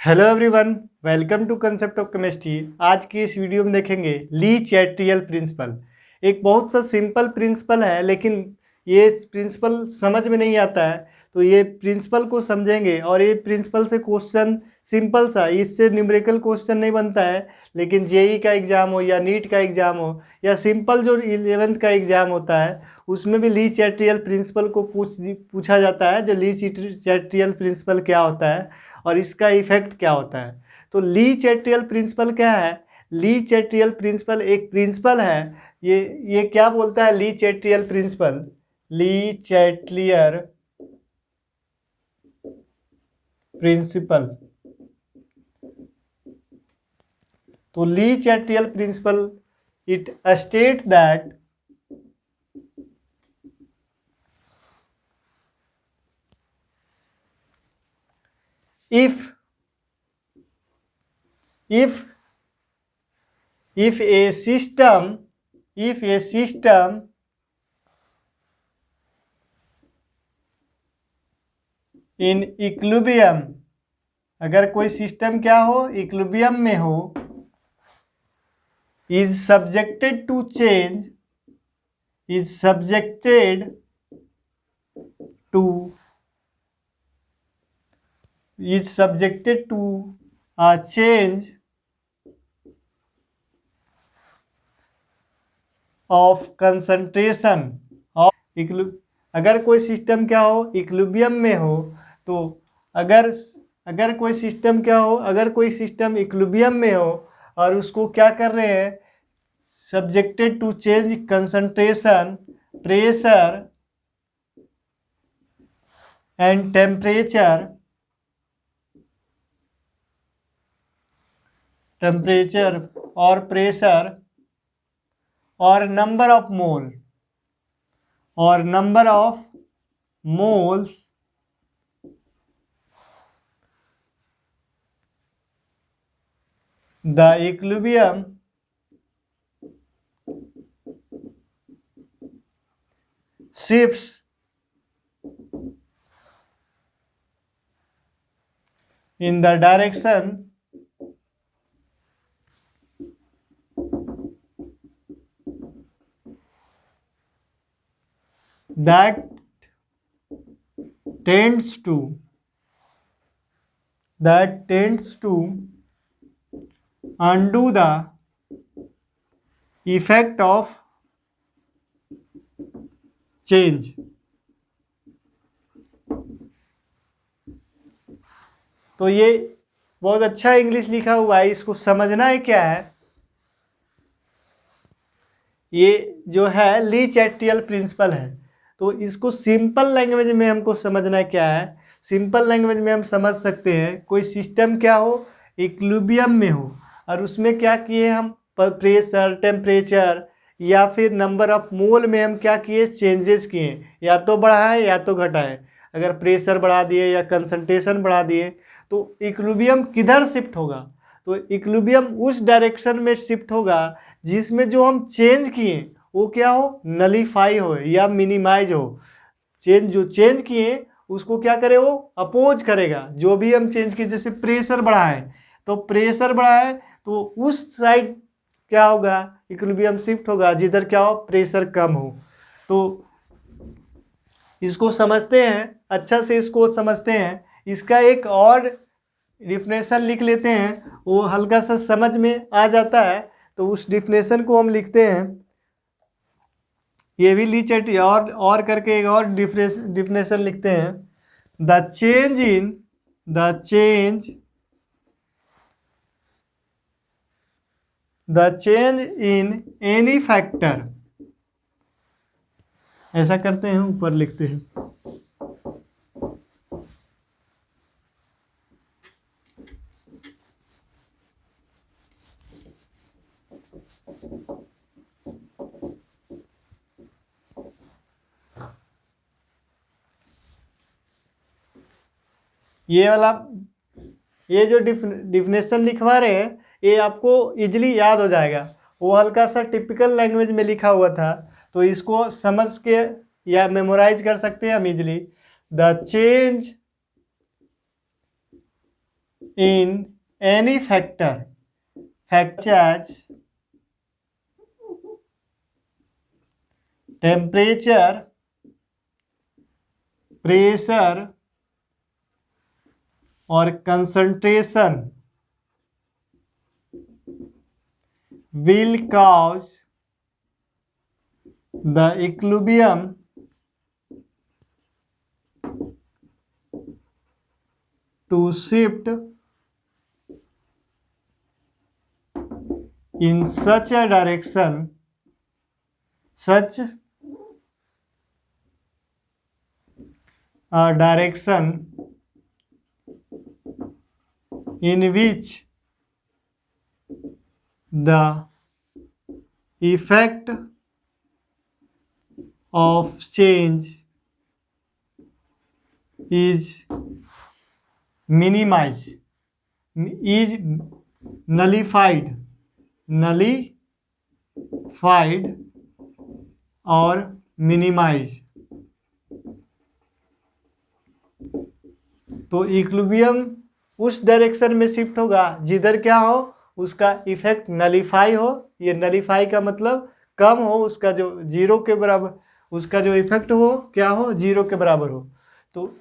Hello everyone, welcome to concept of chemistry. आज की इस वीडियो में देखेंगे ली चैट्रियल प्रिंसिपल। एक बहुत सा सिंपल प्रिंसिपल है, लेकिन ये प्रिंसिपल समझ में नहीं आता है। तो ये प्रिंसिपल को समझेंगे और ये प्रिंसिपल से क्वेश्चन सिंपल सा, इससे न्यूमेरिकल क्वेश्चन नहीं बनता है, लेकिन जेई का एग्ज़ाम हो या नीट का एग्ज़ाम हो या सिंपल जो 11th का एग्ज़ाम होता है उसमें भी ली चैट्रियल प्रिंसिपल को पूछा जाता है। जो ली चैट्रियल प्रिंसिपल क्या होता है और इसका इफेक्ट क्या होता है। तो ली चैट्रियल प्रिंसिपल क्या है? ली चैट्रियल प्रिंसिपल एक प्रिंसिपल है। ये क्या बोलता है? Le Chatelier principle, Le Chatelier principle. तो Le Chatelier principle it state that if if a system in equilibrium, अगर कोई सिस्टम क्या हो, इक्विलिब्रियम में हो, is subjected to change, is subjected to a change of concentration of अगर कोई system क्या हो, इक्विलिब्रियम में हो, तो अगर अगर कोई सिस्टम क्या हो, अगर कोई सिस्टम इक्विलिब्रियम में हो और उसको क्या कर रहे हैं, subjected to change concentration, pressure and temperature और प्रेशर और number of moles the equilibrium shifts in the direction that tends to undo the effect of change। तो ये बहुत अच्छा इंग्लिश लिखा हुआ है, इसको समझना है क्या है। ये जो है ली चैट्रियल प्रिंसिपल है, तो इसको सिंपल लैंग्वेज में हमको समझना है क्या है। सिंपल लैंग्वेज में हम समझ सकते हैं, कोई सिस्टम क्या हो, इक्विलिब्रियम में हो और उसमें क्या किए हम, प्रेशर, टेम्परेचर या फिर नंबर ऑफ मोल में हम क्या किए, चेंजेस किए, या तो बढ़ाए या तो घटाए। अगर प्रेशर बढ़ा दिए या कंसंट्रेशन बढ़ा दिए तो इक्विलिब्रियम किधर शिफ्ट होगा, तो इक्विलिब्रियम उस डायरेक्शन में शिफ्ट होगा जिसमें जो हम चेंज किए वो क्या हो, नलीफाई हो या मिनिमाइज हो। जो चेंज किए उसको क्या करे, वो अपोज करेगा। जो भी हम चेंज किए, जैसे प्रेशर बढ़ाए तो तो उस साइड क्या होगा, इक्विलिब्रियम शिफ्ट होगा जिधर क्या हो, प्रेशर कम हो। तो इसको समझते हैं, अच्छा से इसको समझते हैं। इसका एक और डिफिनेशन लिख लेते हैं, वो हल्का सा समझ में आ जाता है। तो उस डिफिनेशन को हम लिखते हैं, ये भी ली चैट्री और करके एक और डिफिनेशन लिखते हैं। The change in any factor, ऐसा करते हैं, ऊपर लिखते हैं। ये वाला, ये जो डिफिनेशन लिखवा रहे हैं ये आपको इजीली याद हो जाएगा। वो हल्का सा टिपिकल लैंग्वेज में लिखा हुआ था, तो इसको समझ के या मेमोराइज कर सकते हैं हम easily. The change in any factor as temperature, pressure or concentration will cause the equilibrium to shift in such a direction in which the effect of change is minimized, is nullified और minimise. तो equilibrium उस direction में shift होगा जिधर क्या हो, उसका effect nullify हो। ये नलीफाई का मतलब कम हो, उसका जो जीरो के बराबर, उसका जो इफेक्ट हो क्या हो, जीरो के बराबर हो। तो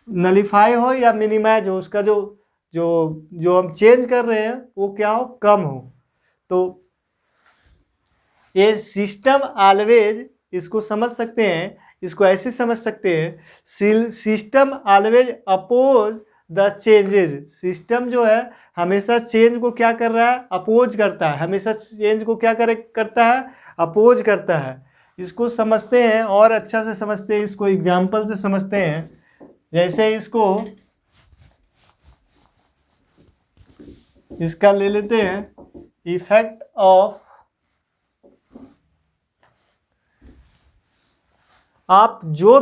नलीफाई हो या मिनिमाइज हो, उसका जो जो जो हम चेंज कर रहे हैं वो क्या हो, कम हो। तो ये सिस्टम ऑलवेज, इसको समझ सकते हैं, इसको ऐसे समझ सकते हैं, system always oppose the changes. System जो है हमेशा चेंज को क्या कर रहा है, अपोज करता है, हमेशा चेंज को क्या करता है, अपोज करता है। इसको समझते हैं और अच्छा से समझते हैं, इसको एग्जाम्पल से समझते हैं। जैसे इसका ले लेते हैं, इफेक्ट ऑफ, आप जो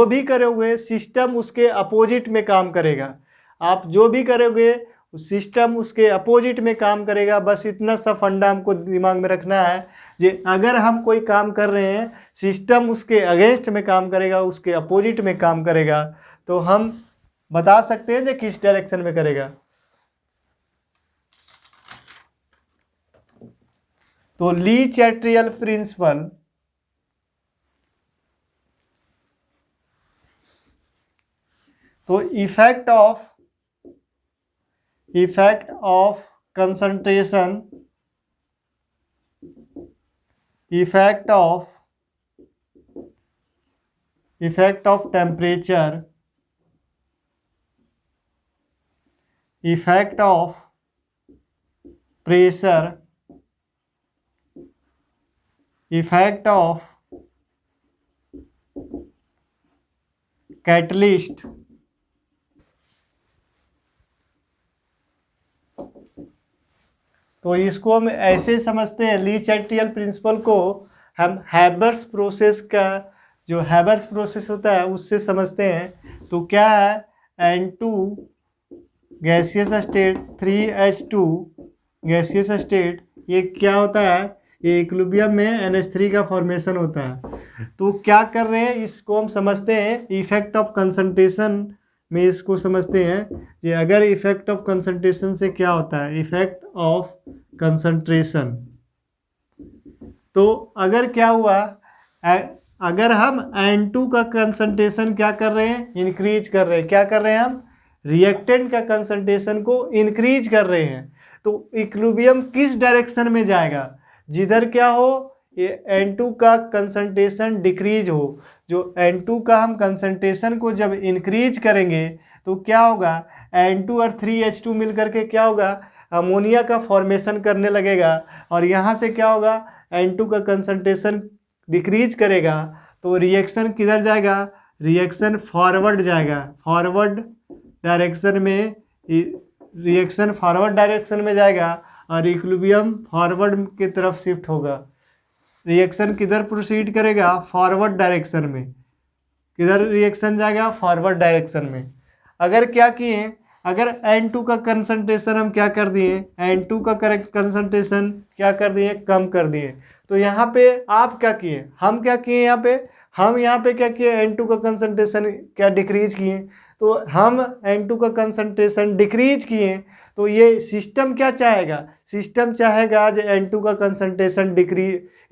भी करोगे सिस्टम उसके अपोजिट में काम करेगा। आप जो भी करोगे सिस्टम उसके अपोजिट में काम करेगा। बस इतना सा फंडा हमको दिमाग में रखना है कि अगर हम कोई काम कर रहे हैं सिस्टम उसके अगेंस्ट में काम करेगा, उसके अपोजिट में काम करेगा, तो हम बता सकते हैं कि किस डायरेक्शन में करेगा। तो ली चैट्रियल प्रिंसिपल, तो effect of concentration, effect of temperature, effect of pressure, effect of catalyst, तो इसको हम ऐसे समझते हैं, ली चैट्रियल प्रिंसिपल को हम हैबर्स प्रोसेस का, जो हैबर्स प्रोसेस होता है उससे समझते हैं। तो क्या है, N2 gaseous state, 3H2 gaseous state, ये क्या होता है, ये इक्विलिब्रियम में NH3 का फॉर्मेशन होता है। तो क्या कर रहे हैं, इसको हम समझते हैं इफेक्ट ऑफ कंसंट्रेशन में, इसको समझते हैं कि अगर इफेक्ट ऑफ कंसंट्रेशन से क्या होता है, इफेक्ट ऑफ कंसंट्रेशन। तो अगर क्या हुआ, अगर हम N2 का कंसंट्रेशन क्या कर रहे हैं, इंक्रीज कर रहे हैं, क्या कर रहे हैं हम, रिएक्टेंट का कंसंट्रेशन को इंक्रीज कर रहे हैं, तो इक्विलिब्रियम किस डायरेक्शन में जाएगा, जिधर क्या हो, ये N2 का कंसंट्रेशन डिक्रीज हो। जो N2 का हम कंसंट्रेशन को जब इंक्रीज करेंगे तो क्या होगा, N2 और 3H2 मिल करके क्या होगा, अमोनिया का फॉर्मेशन करने लगेगा। और यहाँ से क्या होगा, N2 का कंसंट्रेशन डिक्रीज करेगा तो रिएक्शन किधर जाएगा, रिएक्शन फॉरवर्ड जाएगा, फॉरवर्ड डायरेक्शन में जाएगा और इक्विलिब्रियम फॉरवर्ड की तरफ शिफ्ट होगा। रिएक्शन किधर प्रोसीड करेगा, फॉरवर्ड डायरेक्शन में। किधर रिएक्शन जाएगा, फॉरवर्ड डायरेक्शन में। अगर क्या किए, अगर N2 का कंसंट्रेशन हम क्या कर दिए, N2 का कंसंट्रेशन क्या कर दिए, कम कर दिए, तो यहाँ पे आप क्या किए, हम क्या किए, यहाँ पे हम यहाँ पे क्या किए, N2 का कंसंट्रेशन क्या डिक्रीज किए, तो हम N2 का कंसंट्रेशन डिक्रीज किए तो ये सिस्टम क्या चाहेगा, सिस्टम चाहेगा जो N2 का कंसंट्रेशन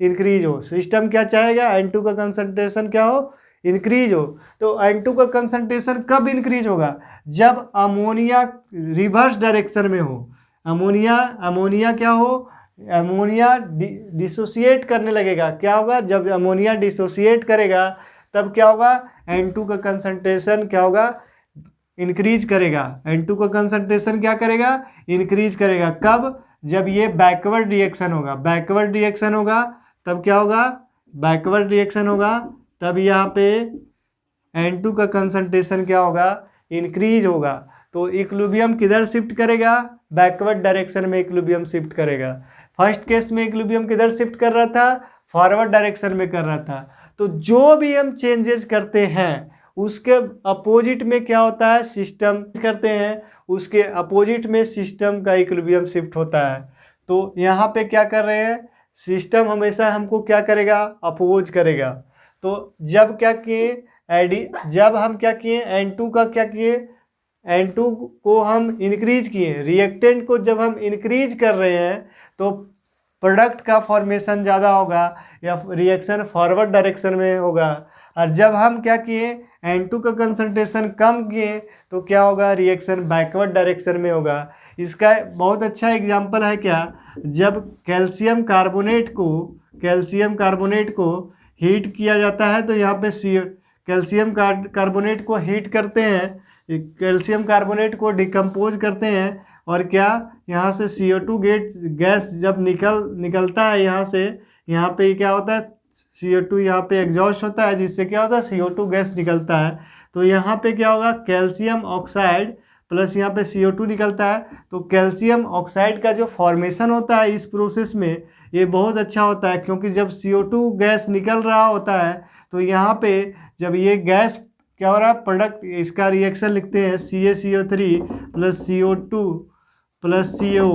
इंक्रीज हो। सिस्टम क्या चाहेगा, N2 का कंसंट्रेशन क्या हो, इंक्रीज हो। तो N2 का कंसंट्रेशन कब इंक्रीज होगा, जब अमोनिया रिवर्स डायरेक्शन में हो। अमोनिया क्या हो, अमोनिया डिसोसिएट करने लगेगा। क्या होगा, जब अमोनिया डिसोसिएट करेगा तब क्या होगा, N2 का कंसंट्रेशन क्या होगा, इंक्रीज करेगा। N2 का कंसंट्रेशन क्या करेगा, इंक्रीज करेगा। कब, जब ये बैकवर्ड रिएक्शन होगा। बैकवर्ड रिएक्शन होगा तब क्या होगा, बैकवर्ड रिएक्शन होगा तब यहाँ पे N2 का कंसंट्रेशन क्या होगा, इंक्रीज होगा। तो इक्विलिब्रियम किधर शिफ्ट करेगा, बैकवर्ड डायरेक्शन में इक्विलिब्रियम शिफ्ट करेगा। फर्स्ट केस में इक्विलिब्रियम किधर शिफ्ट कर रहा था, फॉरवर्ड डायरेक्शन में कर रहा था। तो जो भी हम चेंजेस करते हैं उसके अपोजिट में क्या होता है, सिस्टम करते हैं उसके अपोजिट में सिस्टम का इक्विलिब्रियम शिफ्ट होता है। तो यहाँ पे क्या कर रहे हैं, सिस्टम हमेशा हमको क्या करेगा, अपोज करेगा। तो जब क्या किए, जब हम क्या किए, N2 का क्या किए, N2 को हम इंक्रीज किए, रिएक्टेंट को जब हम इंक्रीज कर रहे हैं तो प्रोडक्ट का फॉर्मेशन ज़्यादा होगा या रिएक्शन फॉरवर्ड डायरेक्शन में होगा। और जब हम क्या किए, N2 का कंसंट्रेशन कम किए तो क्या होगा, रिएक्शन बैकवर्ड डायरेक्शन में होगा। इसका बहुत अच्छा एग्जांपल है क्या, जब कैल्शियम कार्बोनेट को हीट किया जाता है तो यहाँ पे कैल्शियम कार्बोनेट को हीट करते हैं, कैल्शियम कार्बोनेट को डिकम्पोज करते हैं और क्या, यहाँ से CO2 गैस जब निकलता है यहाँ से, यहाँ पे क्या होता है, CO2 यहाँ पे एग्जॉस्ट होता है जिससे क्या होता है, CO2 गैस निकलता है। तो यहाँ पे क्या होगा, कैल्शियम ऑक्साइड प्लस यहाँ पे CO2 निकलता है। तो कैल्शियम ऑक्साइड का जो फॉर्मेशन होता है इस प्रोसेस में ये बहुत अच्छा होता है, क्योंकि जब CO2 गैस निकल रहा होता है तो यहाँ पे जब ये गैस क्या हो रहा है, प्रोडक्ट इसका रिएक्शन लिखते हैं CaCO3 plus CO2 plus CO।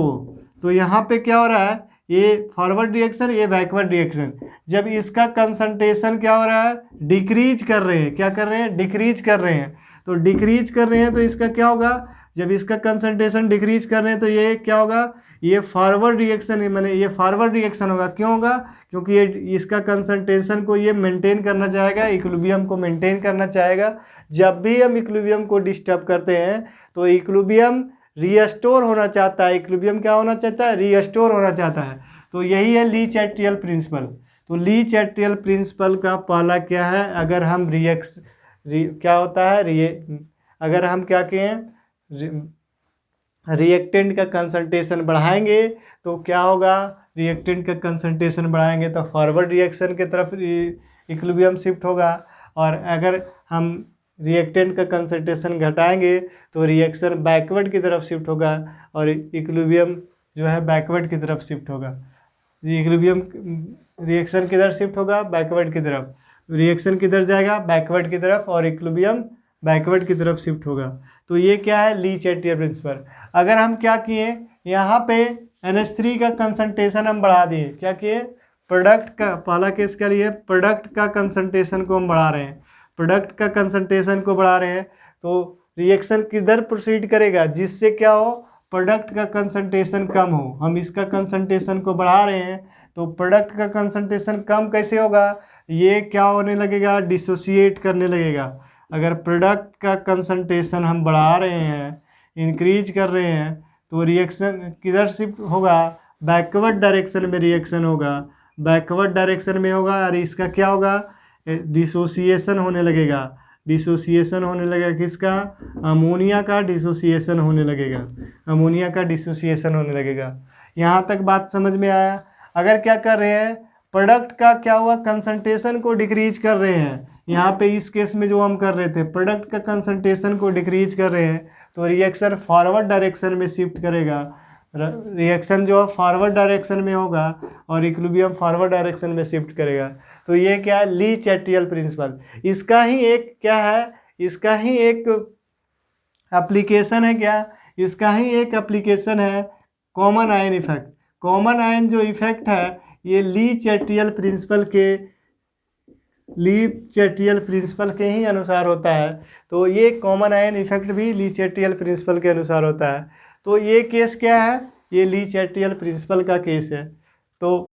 तो यहाँ पे क्या हो रहा है, ये फॉरवर्ड रिएक्शन, ये बैकवर्ड रिएक्शन। जब इसका कंसंट्रेशन क्या हो रहा है, डिक्रीज कर रहे हैं, क्या कर रहे हैं, डिक्रीज कर रहे हैं। तो डिक्रीज कर रहे हैं तो इसका क्या होगा, जब इसका कंसंट्रेशन डिक्रीज कर रहे हैं तो ये क्या होगा, ये फॉरवर्ड रिएक्शन, मैंने ये फॉरवर्ड रिएक्शन होगा। क्यों होगा, क्योंकि ये इसका कंसंट्रेशन को ये मेंटेन करना चाहेगा, इक्विलिब्रियम को मेंटेन करना चाहेगा। जब भी हम इक्विलिब्रियम को डिस्टर्ब करते हैं तो इक्विलिब्रियम रीस्टोर होना चाहता है। इक्विलिब्रियम क्या होना चाहता है, रीस्टोर होना चाहता है। तो यही है ली चैटरियल प्रिंसिपल। तो ली चैटरियल प्रिंसिपल का पहला क्या है, अगर हम क्या होता है, अगर हम क्या कहें, रिएक्टेंट का कंसंट्रेशन बढ़ाएंगे तो क्या होगा, रिएक्टेंट का कंसंट्रेशन बढ़ाएंगे तो फॉरवर्ड रिएक्शन की तरफ इक्विलिब्रियम शिफ्ट होगा। और अगर हम रिएक्टेंट का कंसंट्रेशन घटाएंगे तो रिएक्शन बैकवर्ड की तरफ शिफ्ट होगा और इक्विलिब्रियम जो है बैकवर्ड की तरफ शिफ्ट होगा। इक्विलिब्रियम रिएक्शन किधर शिफ्ट होगा, बैकवर्ड की तरफ। रिएक्शन किधर जाएगा, बैकवर्ड की तरफ, और इक्विलिब्रियम बैकवर्ड की तरफ शिफ्ट होगा। तो ये क्या है, ली चैटरियल प्रिंसिपल। अगर हम क्या किए, यहाँ पे NH3 का कंसंट्रेशन हम बढ़ा दिए, क्या किए, प्रोडक्ट का, पहला केस क्या लिए, प्रोडक्ट का कंसंट्रेशन को हम बढ़ा रहे हैं, प्रोडक्ट का कंसंट्रेशन को बढ़ा रहे हैं। तो रिएक्शन किधर प्रोसीड करेगा, जिससे क्या हो, प्रोडक्ट का कंसंट्रेशन कम हो। हम इसका कंसंट्रेशन को बढ़ा रहे हैं तो प्रोडक्ट का कंसंट्रेशन कम कैसे होगा, ये क्या होने लगेगा, डिसोसिएट करने लगेगा। अगर प्रोडक्ट का कंसंट्रेशन हम बढ़ा रहे हैं, इंक्रीज कर रहे हैं, तो रिएक्शन किधर शिफ्ट होगा, बैकवर्ड डायरेक्शन में रिएक्शन होगा, बैकवर्ड डायरेक्शन में होगा। और इसका क्या होगा, डिसोसिएशन होने लगेगा। डिसोसिएशन होने लगेगा किसका, अमोनिया का डिसोसिएशन होने लगेगा, अमोनिया का डिसोसिएशन होने लगेगा। यहाँ तक बात समझ में आया। अगर क्या कर रहे हैं, प्रोडक्ट का क्या हुआ, कंसंट्रेशन को डिक्रीज कर रहे हैं, यहाँ पे इस केस में जो हम कर रहे थे, प्रोडक्ट का कंसंट्रेशन को डिक्रीज कर रहे हैं तो रिएक्शन फॉरवर्ड डायरेक्शन में शिफ्ट करेगा। रिएक्शन जो फॉरवर्ड डायरेक्शन में होगा और इक्विलिब्रियम फॉरवर्ड डायरेक्शन में शिफ्ट करेगा। तो ये क्या है, ली चैटरियल प्रिंसिपल। इसका ही एक क्या है, इसका ही एक एप्लीकेशन है, क्या, इसका ही एक एप्लीकेशन है common ion effect. Common ion जो इफेक्ट है ये ली चैटरियल प्रिंसिपल के ली चैटियल प्रिंसिपल के ही अनुसार होता है। तो ये कॉमन आयन इफेक्ट भी ली चैटियल प्रिंसिपल के अनुसार होता है। तो ये केस क्या है, ये ली चैटियल प्रिंसिपल का केस है। तो